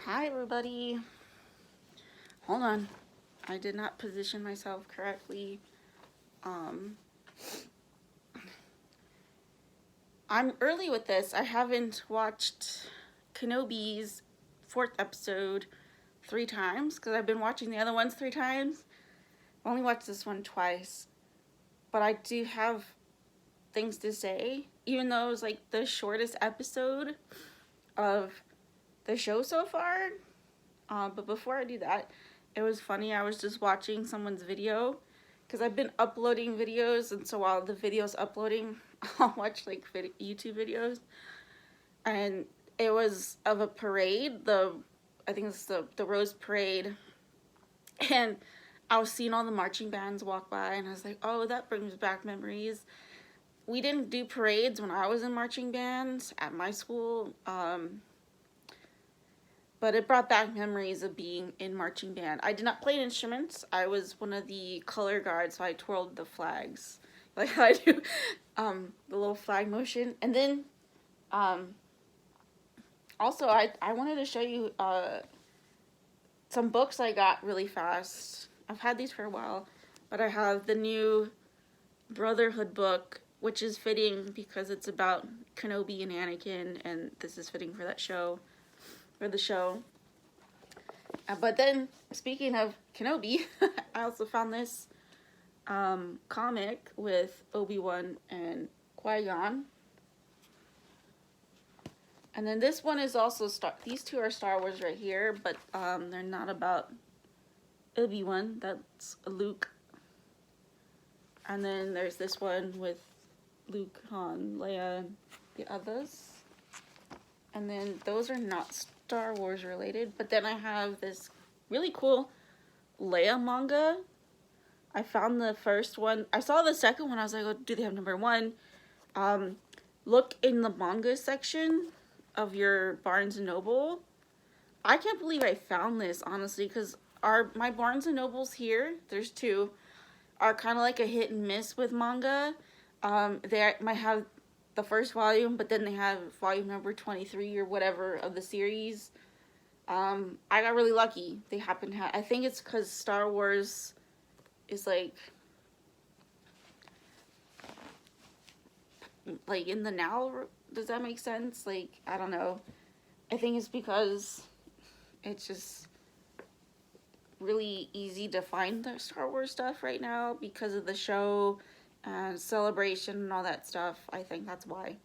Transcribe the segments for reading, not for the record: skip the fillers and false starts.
Hi everybody. Hold on. I did not position myself correctly. I'm early with this. I haven't watched Kenobi's 4th episode 3 times because I've been watching the other ones 3 times. I only watched this one twice. But I do have things to say, even though it was like the shortest episode of the show so far. But before I do that, it was funny. I was just watching someone's video because I've been uploading videos, and so while the video's uploading, I'll watch like YouTube videos. And it was of a parade. I think it's the Rose Parade, and I was seeing all the marching bands walk by, and I was like, oh, that brings back memories. We didn't do parades when I was in marching bands at my school. But it brought back memories of being in marching band. I did not play instruments. I was one of the color guards, so I twirled the flags. Like how I do the little flag motion. And then also I wanted to show you some books I got really fast. I've had these for a while, but I have the new Brotherhood book, which is fitting because it's about Kenobi and Anakin, and this is fitting for that show. For the show. But then, speaking of Kenobi, I also found this comic with Obi-Wan and Qui-Gon. And then this one is also these two are Star Wars right here, but they're not about Obi-Wan. That's Luke. And then there's this one with Luke, Han, Leia, and the others. And then those are not Star Wars related, but then I have this really cool Leia manga. I found the first one. I saw the second one. I was like, oh, do they have number 1? Look in the manga section of your Barnes & Noble. I can't believe I found this, honestly, because my Barnes & Nobles here, there's 2, are kind of like a hit and miss with manga. They might have the first volume, but then they have volume number 23 or whatever of the series. I got really lucky. They happen to have, I think it's because Star Wars is like in the now. Does that make sense? Like, I don't know. I think it's because it's just really easy to find the Star Wars stuff right now because of the show and Celebration and all that stuff. I think that's why.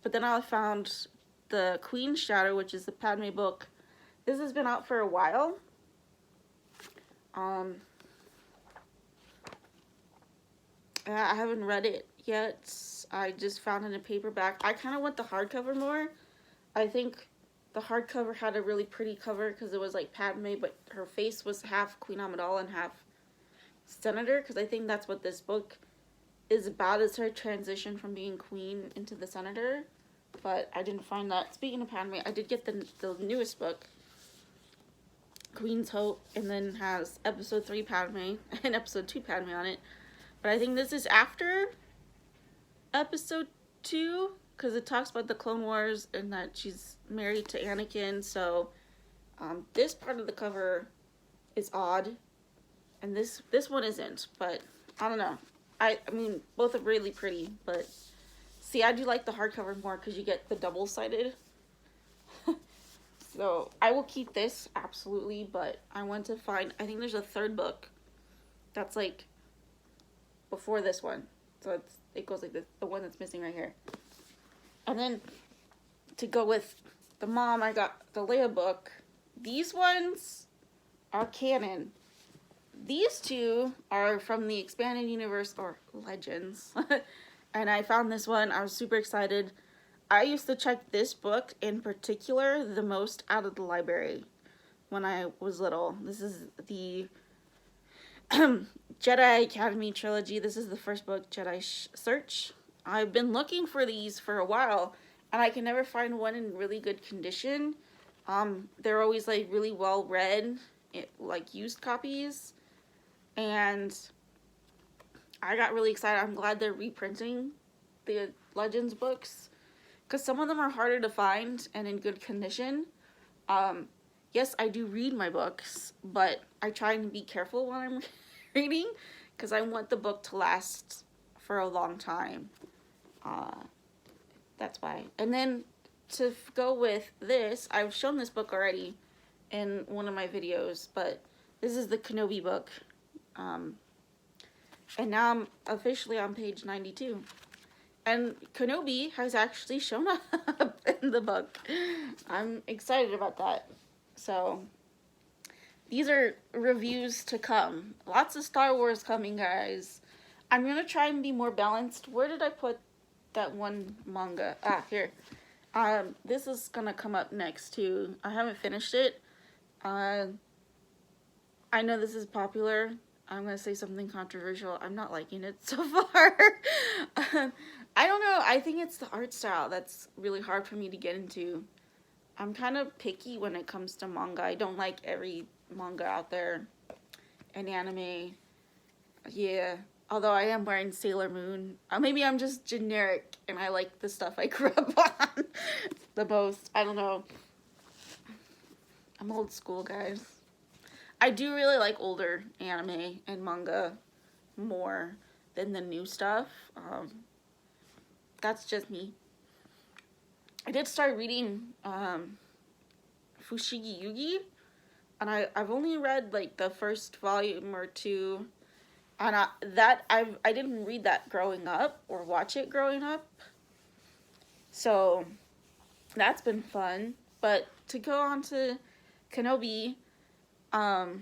But then I found the Queen's Shadow, which is the Padme book. This has been out for a while. I haven't read it yet. I just found it in paperback. I kind of want the hardcover more. I think the hardcover had a really pretty cover because it was like Padme, but her face was half Queen Amidala and half Senator, because I think that's what this book is about, is her transition from being queen into the senator. But I didn't find that. Speaking of Padme, I did get the newest book, Queen's Hope, and then has episode 3 Padme and episode 2 Padme on it. But I think this is after episode 2, because it talks about the Clone Wars and that she's married to Anakin. So this part of the cover is odd. And this one isn't, but I don't know. I mean, both are really pretty, but see, I do like the hardcover more because you get the double-sided. So I will keep this, absolutely, but I want to find, I think there's a 3rd book that's like before this one. So it goes like this, the one that's missing right here. And then to go with the mom, I got the Leia book. These ones are canon. These 2 are from the Expanded Universe, or Legends. And I found this one. I was super excited. I used to check this book in particular the most out of the library when I was little. This is the Jedi Academy trilogy. This is the first book, Jedi Search. I've been looking for these for a while, and I can never find one in really good condition. They're always like really well read, like used copies. And I got really excited. I'm glad they're reprinting the Legends books, because some of them are harder to find and in good condition. Yes, I do read my books, but I try to be careful when I'm reading because I want the book to last for a long time. Uh, that's why. And then to go with this, I've shown this book already in one of my videos, but this is the Kenobi book. And now I'm officially on page 92. And Kenobi has actually shown up in the book. I'm excited about that. So, these are reviews to come. Lots of Star Wars coming, guys. I'm going to try and be more balanced. Where did I put that one manga? Ah, here. This is going to come up next, too. I haven't finished it. I know this is popular. I'm going to say something controversial. I'm not liking it so far. I don't know. I think it's the art style that's really hard for me to get into. I'm kind of picky when it comes to manga. I don't like every manga out there. And anime. Yeah. Although I am wearing Sailor Moon. Maybe I'm just generic and I like the stuff I grew up on the most. I don't know. I'm old school, guys. I do really like older anime and manga more than the new stuff. That's just me. I did start reading Fushigi Yugi, and I've only read like the first volume or two, and I didn't read that growing up or watch it growing up, so that's been fun. But to go on to Kenobi, sorry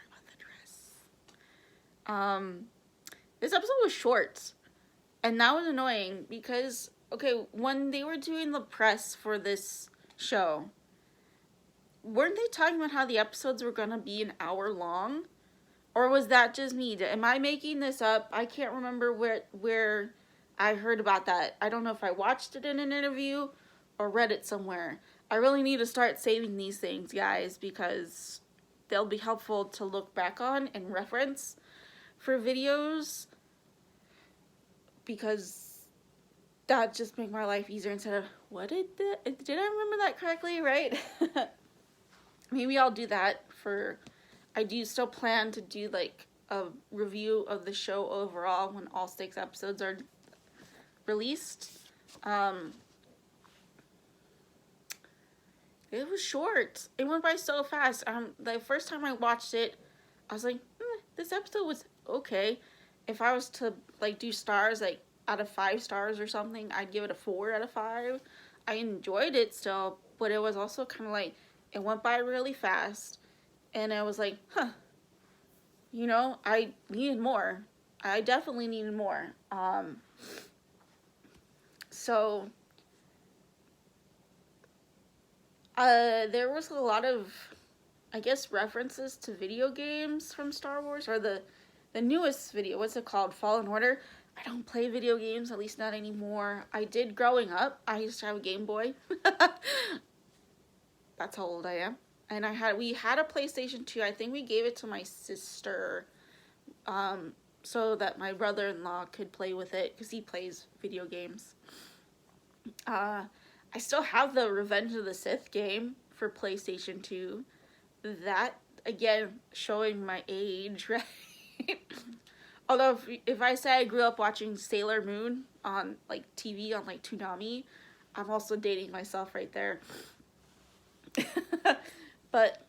about the dress. This episode was short. And that was annoying because, okay, when they were doing the press for this show, weren't they talking about how the episodes were going to be an hour long? Or was that just me? Am I making this up? I can't remember where I heard about that. I don't know if I watched it in an interview or read it somewhere. I really need to start saving these things, guys, because they'll be helpful to look back on and reference for videos. Because that just make my life easier instead of, did I remember that correctly, right? Maybe I'll do that I do still plan to do like a review of the show overall when all 6 episodes are released. It was short. It went by so fast. The first time I watched it, I was like, this episode was okay. If I was to like do stars like out of 5 stars or something, I'd give it a 4 out of 5. I enjoyed it still, but it was also kind of like it went by really fast, and I was like, I needed more. I definitely needed more. So there was a lot of, I guess, references to video games from Star Wars, or the newest video, what's it called? Fallen Order. I don't play video games, at least not anymore. I did growing up. I used to have a Game Boy. That's how old I am. And we had a PlayStation 2. I think we gave it to my sister, so that my brother-in-law could play with it, because he plays video games. I still have the Revenge of the Sith game for PlayStation 2. That, again, showing my age, right? Although if I say I grew up watching Sailor Moon on like TV on like Toonami, I'm also dating myself right there. But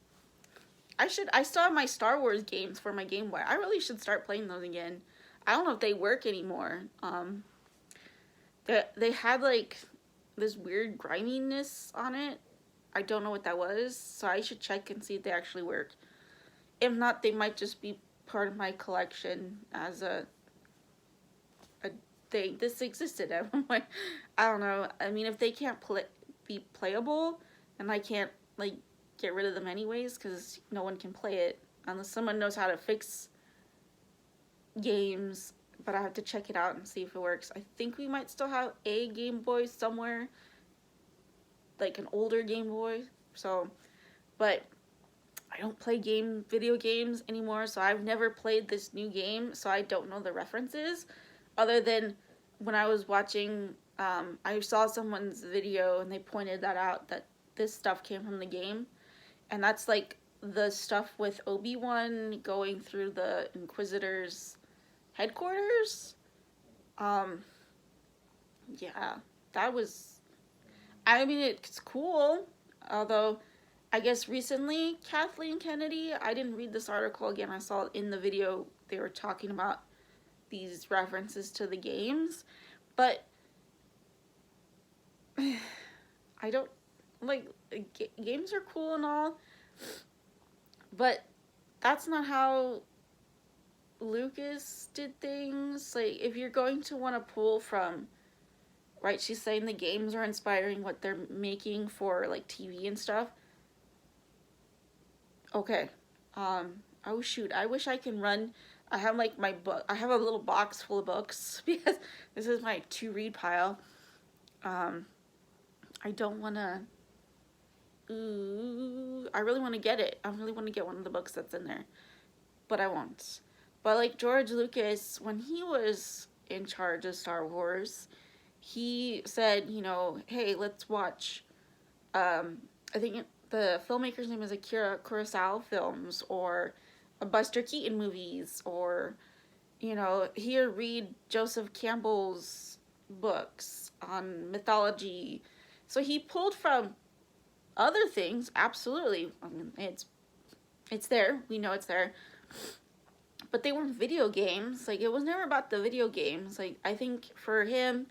I still have my Star Wars games for my Game Boy. I really should start playing those again. I don't know if they work anymore. They had like this weird griminess on it. I don't know what that was, so I should check and see if they actually work. If not, they might just be part of my collection as a thing. This existed. I'm like, I don't know. I mean, if they can't be playable, and I can't like get rid of them anyways, because no one can play it unless someone knows how to fix games. But I have to check it out and see if it works. I think we might still have a Game Boy somewhere, like an older Game Boy. So, but I don't play video games anymore, so I've never played this new game, so I don't know the references, other than when I was watching I saw someone's video and they pointed that out, that this stuff came from the game. And that's like the stuff with Obi-Wan going through the Inquisitor's headquarters. Um, yeah, that was, I mean, it's cool. Although, I guess recently, Kathleen Kennedy, I didn't read this article again. I saw it in the video. They were talking about these references to the games. But I don't, like, games are cool and all. But that's not how Lucas did things. Like, if you're going to want to pull from, right, she's saying the games are inspiring what they're making for, like, TV and stuff. Okay. Oh shoot, I wish I can run. I have, like, my book. I have a little box full of books because this is my to-read pile. I don't want to. Ooh, I really want to get it. I really want to get one of the books that's in there. But I won't. But, like, George Lucas, when he was in charge of Star Wars, he said, you know, hey, let's watch, I think the filmmaker's name is Akira Kurosawa films, or Buster Keaton movies, or, you know, here, read Joseph Campbell's books on mythology. So he pulled from other things, absolutely. I mean, it's there. We know it's there. But they weren't video games. Like, it was never about the video games. Like, I think for him,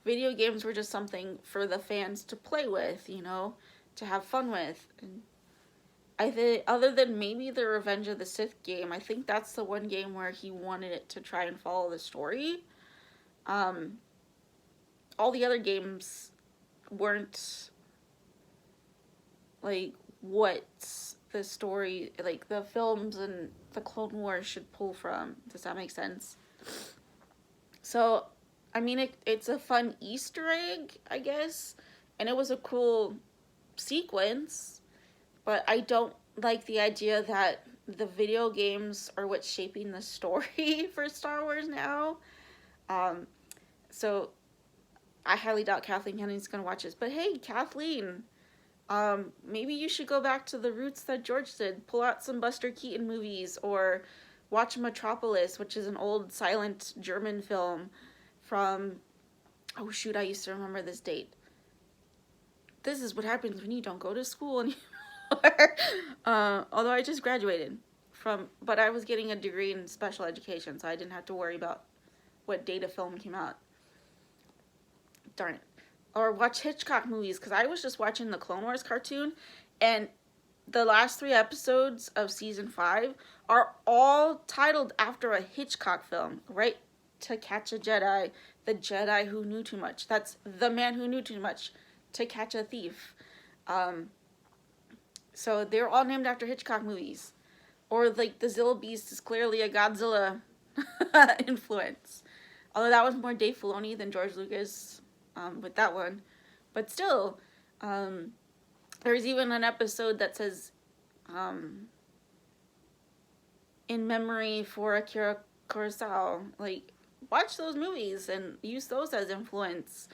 video games were just something for the fans to play with, you know, to have fun with. And I think, other than maybe the Revenge of the Sith game, I think that's the one game where he wanted it to try and follow the story. All the other games weren't, like, what the story, like, the films and the Clone Wars should pull from. Does that make sense? So, I mean, it's a fun Easter egg, I guess, and it was a cool sequence, but I don't like the idea that the video games are what's shaping the story for Star Wars now. So I highly doubt Kathleen Kennedy's gonna watch this. But hey, Kathleen, maybe you should go back to the roots that George did. Pull out some Buster Keaton movies, or watch Metropolis, which is an old silent German film from, oh shoot, I used to remember this date. This is what happens when you don't go to school anymore. Although I just graduated but I was getting a degree in special education, so I didn't have to worry about what date a film came out. Darn it. Or watch Hitchcock movies, because I was just watching the Clone Wars cartoon, and the last 3 episodes of season 5 are all titled after a Hitchcock film, right? To Catch a Jedi, the Jedi who knew too much. That's the man who knew too much. To Catch a Thief. So they're all named after Hitchcock movies. Or, like, the Zilla Beast is clearly a Godzilla influence. Although that was more Dave Filoni than George Lucas with that one. But still, there's even an episode that says, in memory for Akira Kurosawa. Like, watch those movies and use those as influence.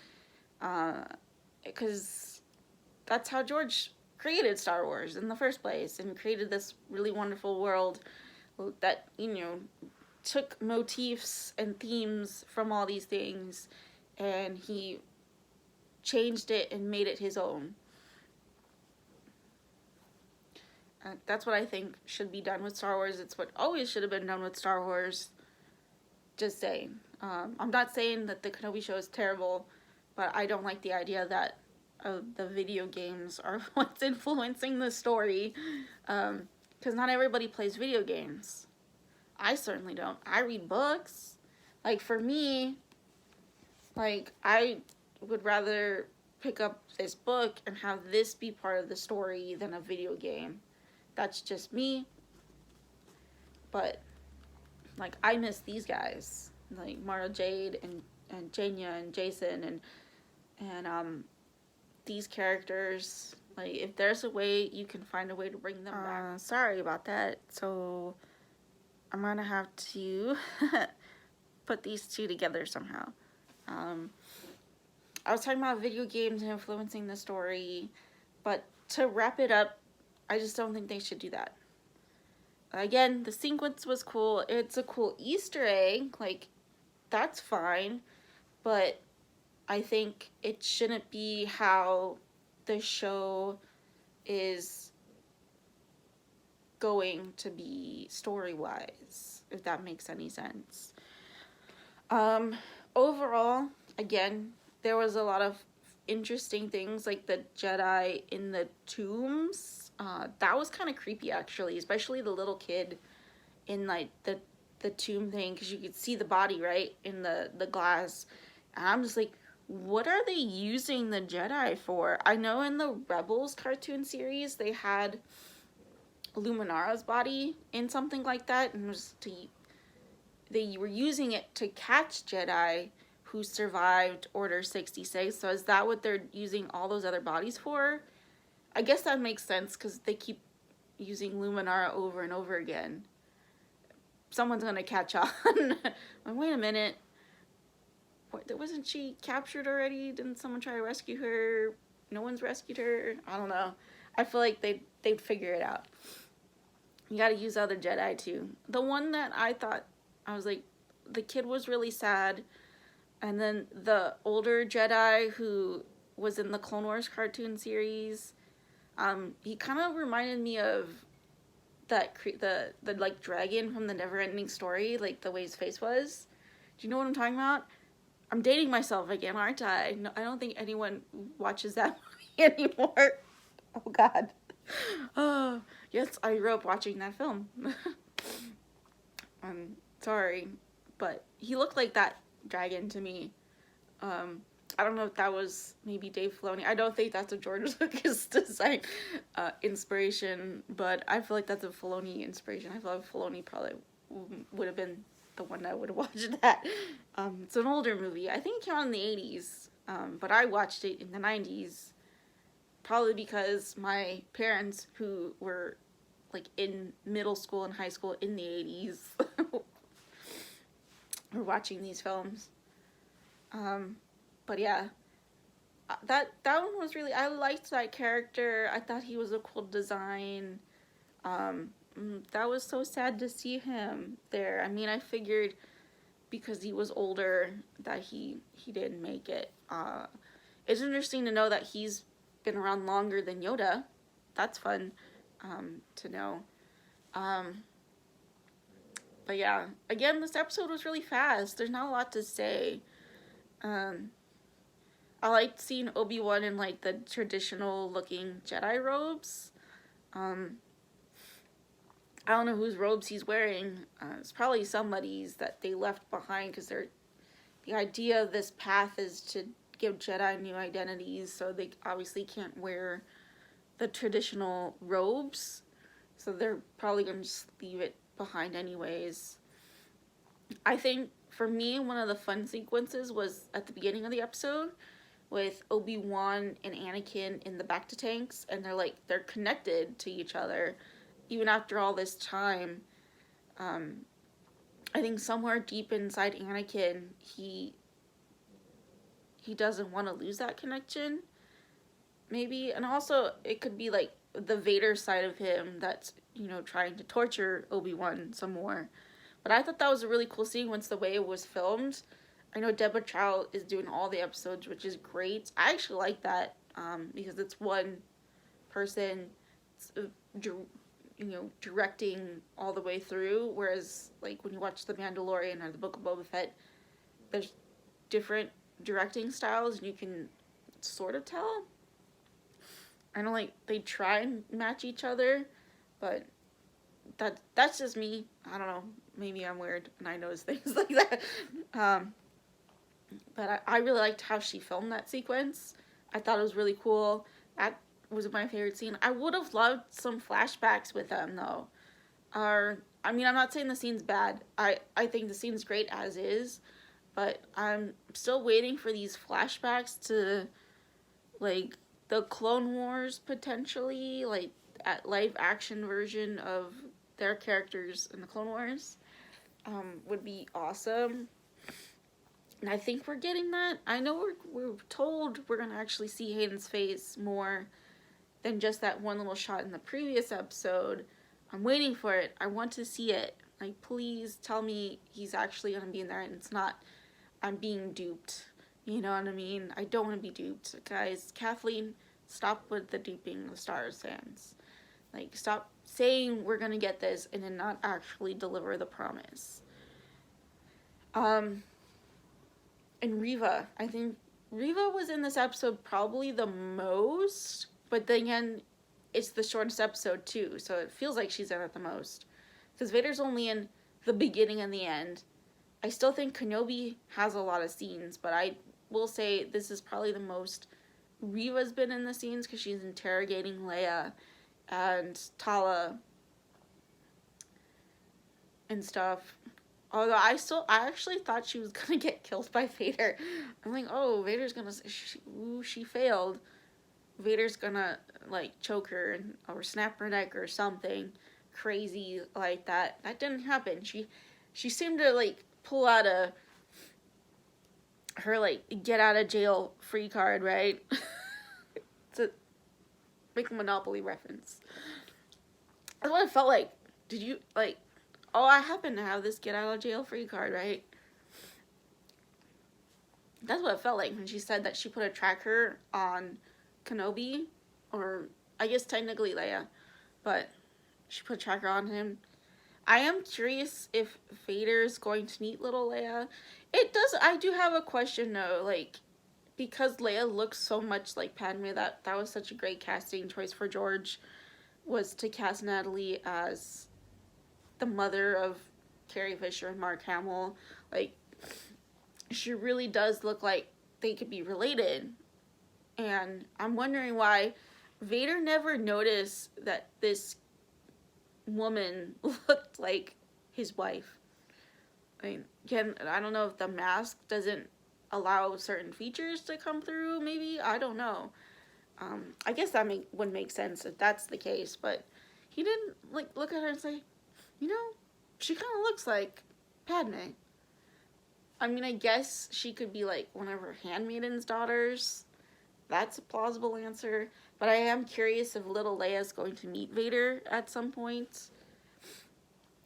Because that's how George created Star Wars in the first place, and created this really wonderful world that, you know, took motifs and themes from all these things, and he changed it and made it his own. That's what I think should be done with Star Wars. It's what always should have been done with Star Wars. Just saying. I'm not saying that the Kenobi show is terrible, but I don't like the idea that the video games are what's influencing the story. Because not everybody plays video games. I certainly don't. I read books. Like, for me, like, I would rather pick up this book and have this be part of the story than a video game. That's just me. But, like, I miss these guys. Like, Mara Jade and Janya and Jason and these characters. Like, if there's a way, you can find a way to bring them back. Sorry about that. So, I'm gonna have to put these two together somehow. I was talking about video games influencing the story, but to wrap it up, I just don't think they should do that. Again, the sequence was cool. It's a cool Easter egg. Like, that's fine. But I think it shouldn't be how the show is going to be story-wise, if that makes any sense. Overall, again, there was a lot of interesting things, like the Jedi in the tombs. That was kind of creepy, actually, especially the little kid in, like, the tomb thing, because you could see the body, right, in the glass. And I'm just like, what are they using the Jedi for? I know in the Rebels cartoon series, they had Luminara's body in something like that, and they were using it to catch Jedi who survived Order 66. So is that what they're using all those other bodies for? I guess that makes sense, because they keep using Luminara over and over again. Someone's gonna catch on. Wait a minute. Wasn't she captured already? Didn't someone try to rescue her? No one's rescued her? I don't know. I feel like they'd figure it out. You gotta use other Jedi too. The one that I thought, I was like, the kid was really sad. And then the older Jedi who was in the Clone Wars cartoon series, he kind of reminded me of the like dragon from the Neverending Story, like the way his face was. Do you know what I'm talking about? I'm dating myself again, aren't I? No, I don't think anyone watches that movie anymore. Oh God. Oh yes, I grew up watching that film. I'm sorry, but he looked like that dragon to me. I don't know if that was maybe Dave Filoni. I don't think that's a George Lucas design inspiration, but I feel like that's a Filoni inspiration. I feel like Filoni probably would have been the one that would have watched that. It's an older movie. I think it came out in the 80s, but I watched it in the 90s, probably because my parents, who were like in middle school and high school in the 80s, were watching these films. But yeah, that one was really, I liked that character. I thought he was a cool design. That was so sad to see him there. I mean, I figured because he was older that he didn't make it. It's interesting to know that he's been around longer than Yoda. That's fun to know. But yeah, again, this episode was really fast. There's not a lot to say. I liked seeing Obi-Wan in like the traditional looking Jedi robes. I don't know whose robes he's wearing. It's probably somebody's that they left behind, because the idea of this path is to give Jedi new identities, so they obviously can't wear the traditional robes. So they're probably going to just leave it behind anyways. I think, for me, one of the fun sequences was at the beginning of the episode with Obi-Wan and Anakin in the bacta tanks, and they're connected to each other even after all this time. I think somewhere deep inside Anakin, he doesn't want to lose that connection, maybe. And also, it could be like the Vader side of him that's, trying to torture Obi-Wan some more. But I thought that was a really cool sequence, the way it was filmed. I know Deborah Chow is doing all the episodes, which is great. I actually like that, because it's one person, directing all the way through, whereas, like, when you watch The Mandalorian or the Book of Boba Fett, there's different directing styles, and you can sort of tell. I know, like, they try and match each other, but that's just me. I don't know. Maybe I'm weird, and I notice things like that. But I really liked how she filmed that sequence. I thought it was really cool. That was my favorite scene. I would have loved some flashbacks with them, though. I mean, I'm not saying the scene's bad. I think the scene's great as is, but I'm still waiting for these flashbacks to, like, the Clone Wars, potentially, like, at live action version of their characters in the Clone Wars. Would be awesome. And I think we're getting that. I know we're told we're going to actually see Hayden's face more than just that one little shot in the previous episode. I'm waiting for it. I want to see it. Like, please tell me he's actually going to be in there and it's not, I'm being duped. You know what I mean? I don't want to be duped. Guys, Kathleen, stop with the duping the Stars fans. Like, stop saying we're going to get this and then not actually deliver the promise. And Reva. I think Reva was in this episode probably the most, but then again, it's the shortest episode too, so it feels like she's in it the most. Because Vader's only in the beginning and the end. I still think Kenobi has a lot of scenes, but I will say this is probably the most Reva's been in the scenes because she's interrogating Leia and Tala and stuff. Although I actually thought she was gonna get killed by Vader. I'm like, oh, Vader's gonna, she failed. Vader's gonna, like, choke her or snap her neck or something crazy like that. That didn't happen. She seemed to, like, pull out her, like, get out of jail free card, right? To make a Monopoly reference. That's what it felt like. Did you, like, oh, I happen to have this get out of jail free card, right? That's what it felt like when she said that she put a tracker on Kenobi, or I guess technically Leia, but she put a tracker on him. I am curious if Vader's going to meet little Leia. I do have a question though, like, because Leia looks so much like Padme, that was such a great casting choice for George, was to cast Natalie as the mother of Carrie Fisher and Mark Hamill. Like, she really does look like they could be related. And I'm wondering why Vader never noticed that this woman looked like his wife. I mean, again, I don't know if the mask doesn't allow certain features to come through, maybe? I don't know. I guess that would make sense if that's the case, but he didn't, like, look at her and say, you know, she kind of looks like Padme. I mean, I guess she could be, like, one of her handmaiden's daughters. That's a plausible answer. But I am curious if little Leia's going to meet Vader at some point.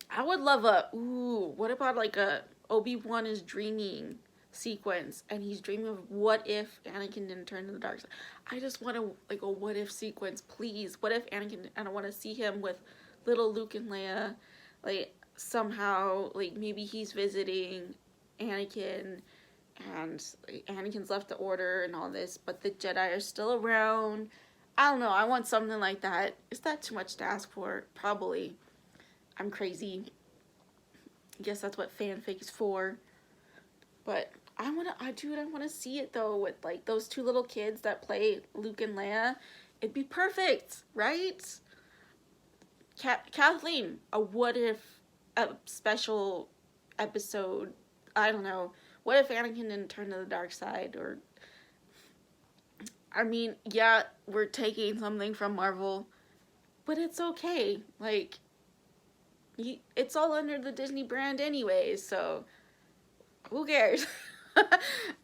I would love what about, like, a Obi-Wan is dreaming sequence, and he's dreaming of what if Anakin didn't turn to the dark side. I just want to, like, a what if sequence, please. What if Anakin, and I want to see him with little Luke and Leia, like, somehow, like, maybe he's visiting Anakin, and Anakin's left the Order and all this, but the Jedi are still around. I don't know, I want something like that. Is that too much to ask for? Probably. I'm crazy. I guess that's what fanfic is for. But I want to see it, though, with, like, those two little kids that play Luke and Leia. It'd be perfect, right? Kathleen, a what if special episode, I don't know, what if Anakin didn't turn to the dark side, or, I mean, yeah, we're taking something from Marvel, but it's okay, like, it's all under the Disney brand anyway, so, who cares?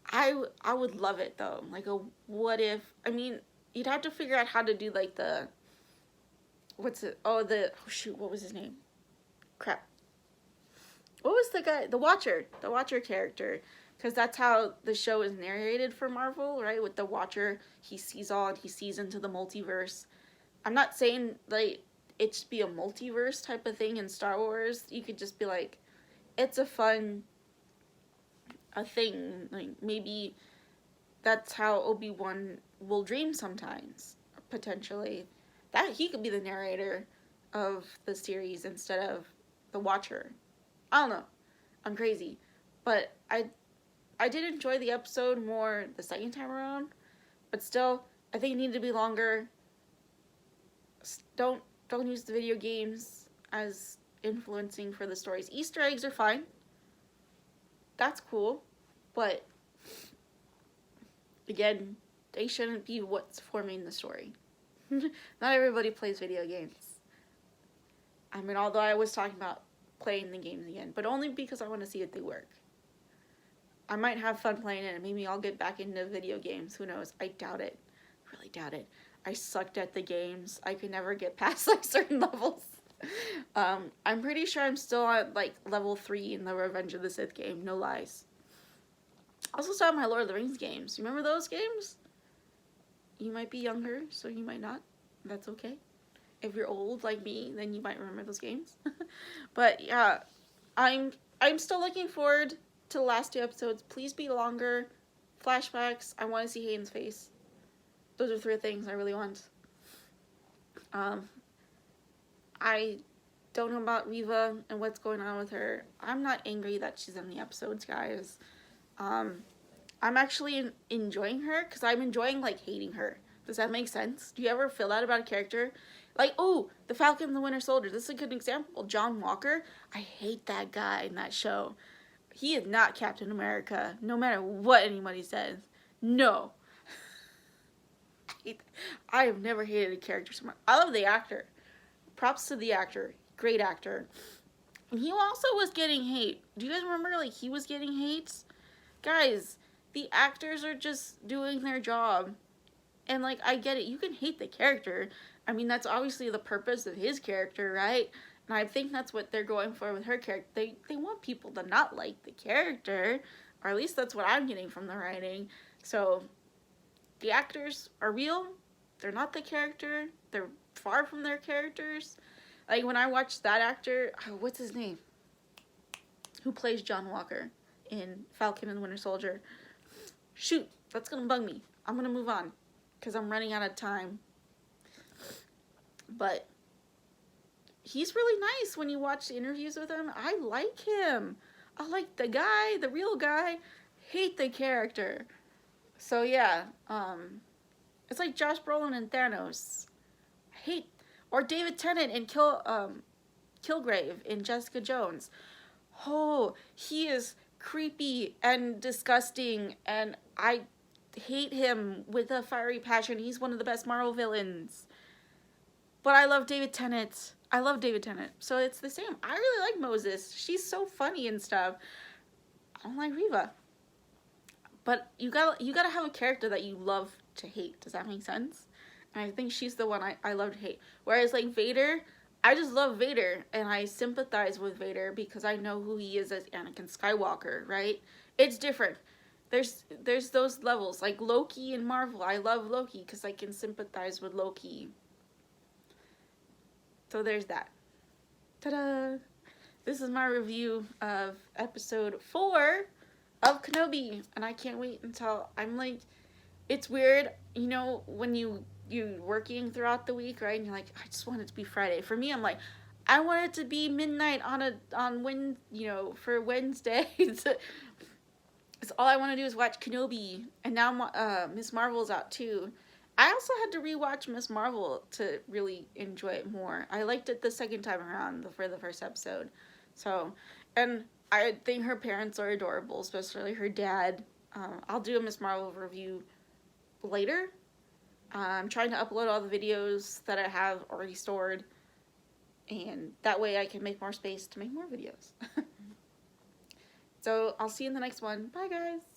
I would love it, though, like, a what if, I mean, you'd have to figure out how to do, like, what was his name? Crap. What was the guy? The Watcher character. Because that's how the show is narrated for Marvel, right? With the Watcher, he sees all, and he sees into the multiverse. I'm not saying, like, it should be a multiverse type of thing in Star Wars. You could just be like, it's a thing. Like, maybe that's how Obi-Wan will dream sometimes, potentially. That he could be the narrator of the series instead of the Watcher. I don't know. I'm crazy. But I did enjoy the episode more the second time around. But still, I think it needed to be longer. Don't use the video games as influencing for the stories. Easter eggs are fine. That's cool. But again, they shouldn't be what's forming the story. Not everybody plays video games. I mean, although I was talking about playing the games again, but only because I want to see if they work. I might have fun playing it, and maybe I'll get back into video games. Who knows? I doubt it. Really doubt it. I sucked at the games. I could never get past like certain levels. I'm pretty sure I'm still at like level 3 in the Revenge of the Sith game. No lies. I also saw my Lord of the Rings games. You remember those games? You might be younger, so you might not. That's okay. If you're old like me, then you might remember those games. But yeah, I'm still looking forward to the last 2 episodes. Please be longer. Flashbacks. I want to see Hayden's face. Those are 3 things I really want. I don't know about Reva and what's going on with her. I'm not angry that she's in the episodes, guys. I'm actually enjoying her because I'm enjoying like hating her. Does that make sense? Do you ever feel that about a character? Like, oh, the Falcon and the Winter Soldier. This is a good example. John Walker. I hate that guy in that show. He is not Captain America, no matter what anybody says. No. I have never hated a character so much. I love the actor. Props to the actor. Great actor. And he also was getting hate. Do you guys remember, like, he was getting hate? Guys, the actors are just doing their job. And, like, I get it. You can hate the character. I mean, that's obviously the purpose of his character, right? And I think that's what they're going for with her character. They want people to not like the character. Or at least that's what I'm getting from the writing. So, the actors are real. They're not the character. They're far from their characters. Like, when I watched that actor, what's his name? Who plays John Walker in Falcon and the Winter Soldier. Shoot, that's gonna bug me. I'm gonna move on, because I'm running out of time. But he's really nice when you watch the interviews with him. I like him. I like the guy, the real guy. Hate the character. So yeah, it's like Josh Brolin and Thanos. Or David Tennant and Kilgrave in Jessica Jones. Oh, he is creepy and disgusting, and I hate him with a fiery passion. He's one of the best Marvel villains. But I love David Tennant. I love David Tennant. So it's the same. I really like Moses. She's so funny and stuff. I don't like Reva. But you gotta have a character that you love to hate. Does that make sense? And I think she's the one I love to hate. Whereas like Vader, I just love Vader and I sympathize with Vader because I know who he is as Anakin Skywalker, right? It's different. There's those levels. Like Loki in Marvel. I love Loki because I can sympathize with Loki. So there's that. Ta-da! This is my review of episode 4 of Kenobi. And I can't wait until I'm like, it's weird, you know, when you're working throughout the week, right? And you're like, I just want it to be Friday. For me, I'm like, I want it to be midnight for Wednesday. It's all I want to do is watch Kenobi. And now Miss Marvel's out too. I also had to rewatch Miss Marvel to really enjoy it more. I liked it the second time around for the first episode. So, and I think her parents are adorable, especially her dad. I'll do a Miss Marvel review later. I'm trying to upload all the videos that I have already stored, and that way I can make more space to make more videos. So I'll see you in the next one. Bye, guys.